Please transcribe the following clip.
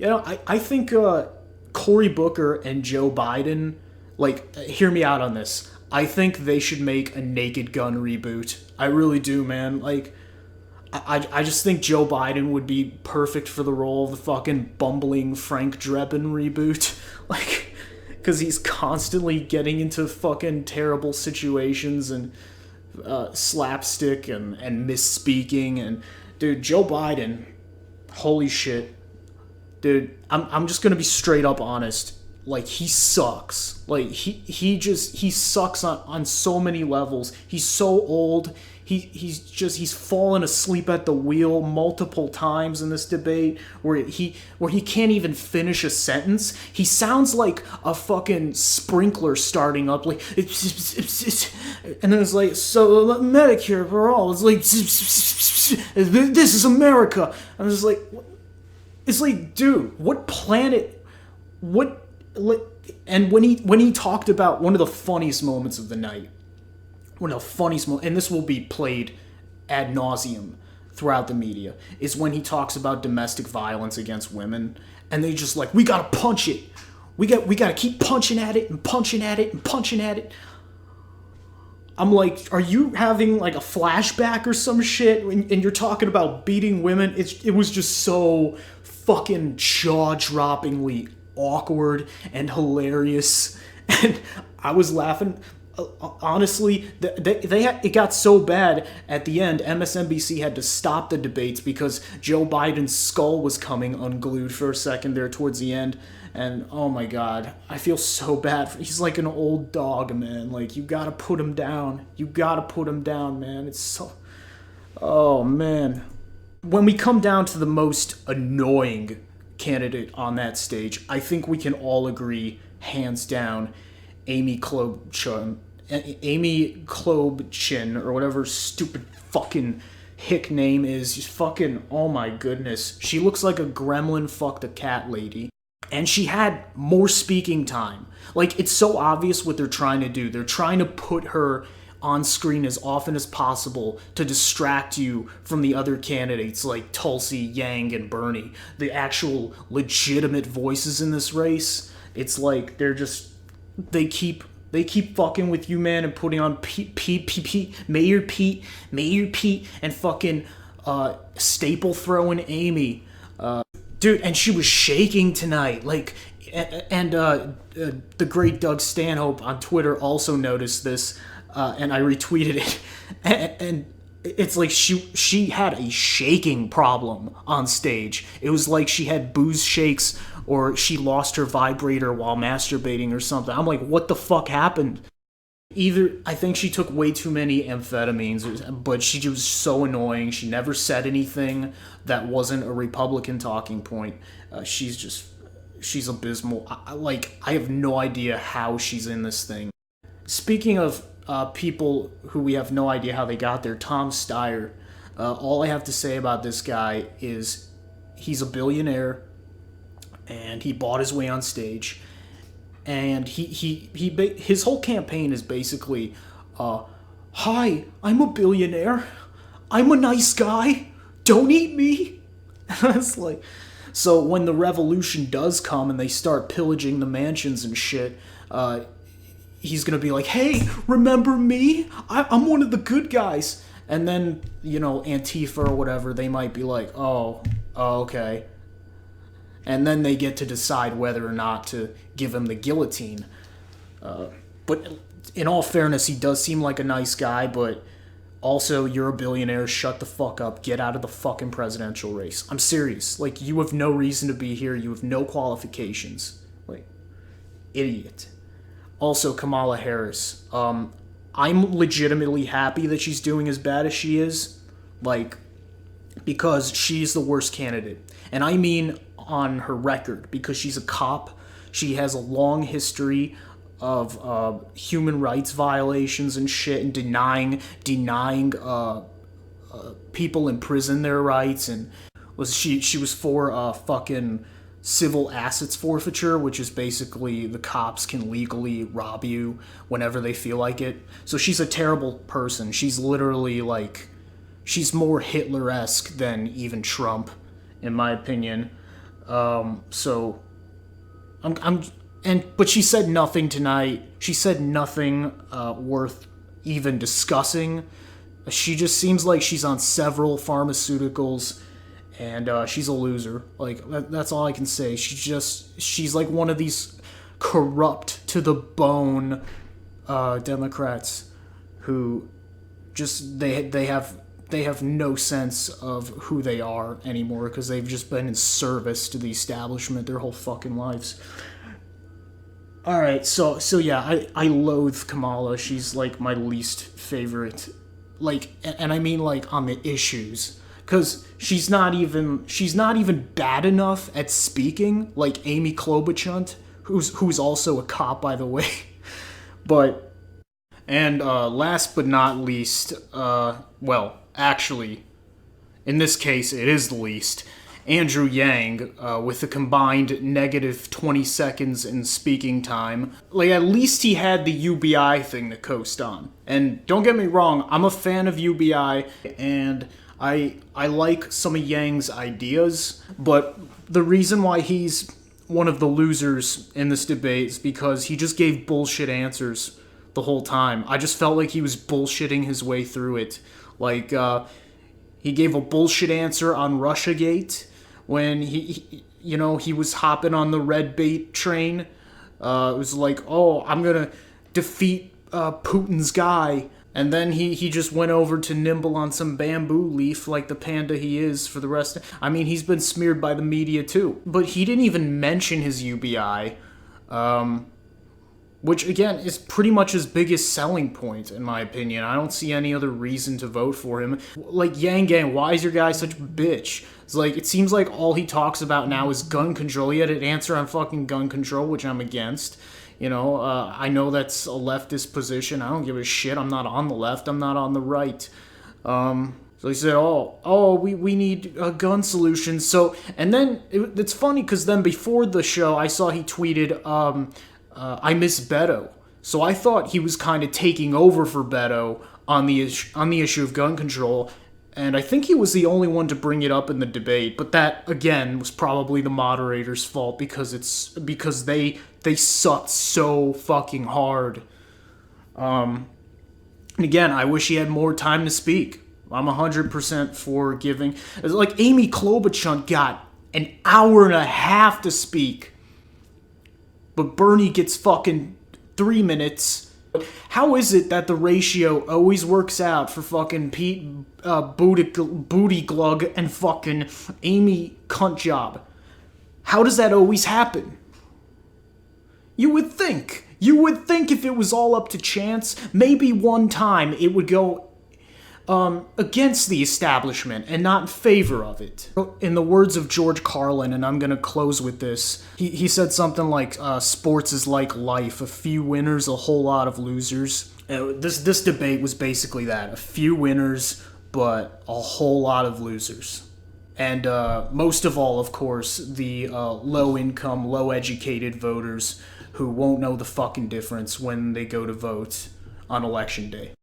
I think Cory Booker and Joe Biden, like, hear me out on this. I think they should make a Naked Gun reboot. I really do, man. Like, I just think Joe Biden would be perfect for the role of the fucking bumbling Frank Drebin reboot. Like, because he's constantly getting into fucking terrible situations and slapstick and misspeaking. And, dude, Joe Biden, holy shit. Dude, I'm just gonna be straight up honest. Like, he sucks. Like, he sucks on so many levels. He's so old. He's fallen asleep at the wheel multiple times in this debate where he can't even finish a sentence. He sounds like a fucking sprinkler starting up, like, and then it's like, so Medicare for all. It's like, this is America. I'm just like, it's like, dude, what planet? What? And when he talked about one of the funniest moments of the night, one of the funniest moments, and this will be played ad nauseum throughout the media, is when he talks about domestic violence against women, and they just like, we gotta punch it, we gotta keep punching at it and punching at it and punching at it. I'm like, are you having like a flashback or some shit? And you're talking about beating women? It was just so fucking jaw-droppingly awkward and hilarious, and I was laughing. Honestly, it got so bad at the end, MSNBC had to stop the debates because Joe Biden's skull was coming unglued for a second there towards the end, and oh my god, I feel so bad. He's like an old dog, man. Like, you gotta put him down. You gotta put him down, man. It's so... Oh, man. When we come down to the most annoying candidate on that stage, I think we can all agree, hands down, Amy Klobuchar, or whatever stupid fucking hick name is. She's fucking, oh my goodness. She looks like a gremlin fucked a cat lady. And she had more speaking time. Like, it's so obvious what they're trying to do. They're trying to put her on screen as often as possible to distract you from the other candidates like Tulsi, Yang, and Bernie. The actual legitimate voices in this race. It's like they keep fucking with you, man, and putting on Mayor Pete, and fucking staple throwing Amy. Dude, and she was shaking tonight, like, and the great Doug Stanhope on Twitter also noticed this, and I retweeted it, and it's like she had a shaking problem on stage. It was like she had booze shakes, or she lost her vibrator while masturbating or something. I'm like, what the fuck happened? Either I think she took way too many amphetamines, but she was so annoying. She never said anything that wasn't a Republican talking point. She's abysmal. I have no idea how she's in this thing. Speaking of people who we have no idea how they got there, Tom Steyer. All I have to say about this guy is he's a billionaire, and he bought his way on stage. And his whole campaign is basically, hi, I'm a billionaire. I'm a nice guy. Don't eat me. It's like, so when the revolution does come and they start pillaging the mansions and shit, he's gonna be like, hey, remember me? I'm one of the good guys. And then, Antifa or whatever, they might be like, oh, okay. And then they get to decide whether or not to give him the guillotine. But in all fairness, he does seem like a nice guy, but also, you're a billionaire, shut the fuck up, get out of the fucking presidential race. I'm serious. Like, you have no reason to be here, you have no qualifications. Like, idiot. Also, Kamala Harris. I'm legitimately happy that she's doing as bad as she is, like, because she's the worst candidate. And I mean on her record, because she's a cop. She has a long history of human rights violations and shit, and denying people in prison their rights, and she was for fucking civil assets forfeiture, which is basically the cops can legally rob you whenever they feel like it. So she's a terrible person. She's literally she's more Hitler-esque than even Trump, in my opinion. So but she said nothing tonight. She said nothing worth even discussing. She just seems like she's on several pharmaceuticals, and she's a loser. Like that's all I can say. She's like one of these corrupt to the bone Democrats who just they have no sense of who they are anymore because they've just been in service to the establishment their whole fucking lives. All right, so yeah, I loathe Kamala. She's like my least favorite, like, and I mean like on the issues, because she's not even bad enough at speaking like Amy Klobuchar, who's also a cop by the way, but and last but not least, well, actually, in this case, it is the least. Andrew Yang, with a combined negative 20 seconds in speaking time. Like, at least he had the UBI thing to coast on. And don't get me wrong, I'm a fan of UBI, and I like some of Yang's ideas, but the reason why he's one of the losers in this debate is because he just gave bullshit answers the whole time. I just felt like he was bullshitting his way through it. Like, he gave a bullshit answer on Russiagate when he was hopping on the red bait train. It was like, oh, I'm gonna defeat Putin's guy. And then he just went over to nibble on some bamboo leaf like the panda he is for the rest. I mean, he's been smeared by the media too. But he didn't even mention his UBI. Which, again, is pretty much his biggest selling point, in my opinion. I don't see any other reason to vote for him. Like, Yang Gang, why is your guy such a bitch? It's like, it seems like all he talks about now is gun control. He had an answer on fucking gun control, which I'm against. I know that's a leftist position. I don't give a shit. I'm not on the left. I'm not on the right. So he said, we need a gun solution. So, and then, it's funny, because then before the show, I saw he tweeted, I miss Beto. So I thought he was kind of taking over for Beto on the issue of gun control, and I think he was the only one to bring it up in the debate. But that again was probably the moderator's fault because they sucked so fucking hard. And again, I wish he had more time to speak. I'm 100% for giving. Like Amy Klobuchar got an hour and a half to speak. But Bernie gets fucking 3 minutes. How is it that the ratio always works out for fucking Pete Bootyglug and fucking Amy Cuntjob? How does that always happen? You would think if it was all up to chance, maybe one time it would go against the establishment and not in favor of it. In the words of George Carlin, and I'm gonna close with this, he said something like, sports is like life, a few winners, a whole lot of losers. This debate was basically that, a few winners, but a whole lot of losers. And most of all, of course, the low-income, low-educated voters who won't know the fucking difference when they go to vote on election day.